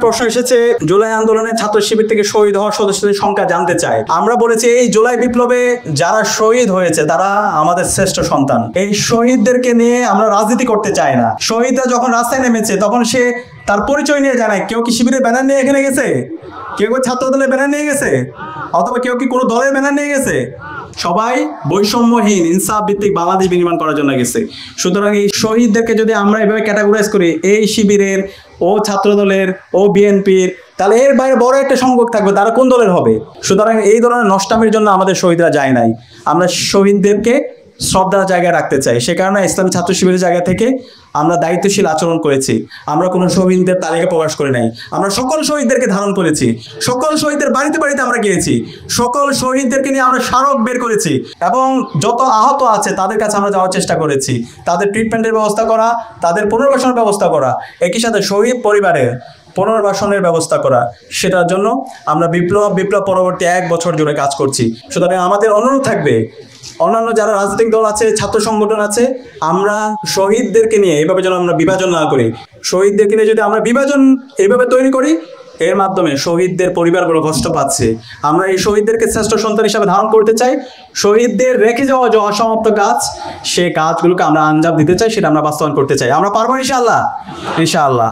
প্রশ্ন এসেছে, জুলাই আন্দোলনে ছাত্র শিবির থেকে শহীদ হওয়া সদস্যদের সংখ্যা জানতে চাই। আমরা বলেছি এই জুলাই বিপ্লবে যারা শহীদ হয়েছে তারা আমাদের শ্রেষ্ঠ সন্তান। এই শহীদদেরকে নিয়ে আমরা রাজনীতি করতে চাই না। শহীদরা যখন রাস্তায় নেমেছে তখন সে তার পরিচয় নিয়ে জানায়। কেউ কি শিবিরের ব্যানার নিয়ে এখানে গেছে? কেউ ছাত্র দলের ব্যানার নিয়ে গেছে? অথবা কেউ কি কোনো দলের ব্যানার নিয়ে গেছে? সবাই বৈষম্যহীন ইনসাফ ভিত্তিক বাংলাদেশ বিনির্মাণ করার জন্য গেছে। সুতরাং এই শহীদদেরকে যদি আমরা এভাবে ক্যাটাগরাইজ করি, এই শিবিরের, ও ছাত্র দলের, ও বিএনপির, তাহলে এর বাইরে বড় একটা সংখ্যক থাকবে, তারা কোন দলের হবে? সুতরাং এই ধরনের নষ্টামির জন্য আমাদের শহীদরা যায় নাই। আমরা শহীদদেরকে শ্রদ্ধার জায়গায় রাখতে চাই। সে কারণে ইসলামী ছাত্র শিবিরের জায়গা থেকে আমরা দায়িত্বশীল আচরণ করেছি। আমরা কোনো শহীদদের তালিকা প্রকাশ করে নাই। আমরা সকল শহীদদেরকে ধারণ করেছি, সকল শহীদদের বাড়িতে বাড়িতে আমরা গিয়েছি, সকল শহীদদেরকে নিয়ে আমরা স্মারক বের করেছি এবং যত আহত আছে তাদের কাছে আমরা যাওয়ার চেষ্টা করেছি, তাদের ট্রিটমেন্টের ব্যবস্থা করা, তাদের পুনর্বাসনের ব্যবস্থা করা, একই সাথে শহীদ পরিবারের পুনর্বাসনের ব্যবস্থা করা। সেটার জন্য আমরা বিপ্লব পরবর্তী 1 বছর জুড়ে কাজ করছি। সুতরাং আমাদের অনুরোধ থাকবে, অন্যান্য যারা রাজনৈতিক দল আছে, ছাত্র সংগঠন আছে, আমরা শহীদদেরকে নিয়ে এভাবে যেন আমরা বিভাজন না করি। শহীদদেরকে নিয়ে যদি আমরা বিভাজন এইভাবে তৈরি করি, এর মাধ্যমে শহীদদের পরিবারগুলো কষ্ট পাচ্ছে। আমরা এই শহীদদেরকে শ্রেষ্ঠ সন্তান হিসাবে ধারণ করতে চাই। শহীদদের রেখে যাওয়া যে অসমাপ্ত কাজ, সে কাজগুলোকে আমরা আঞ্জাম দিতে চাই, সেটা আমরা বাস্তবায়ন করতে চাই। আমরা পারবো ইনশাআল্লাহ, ইনশাআল্লাহ।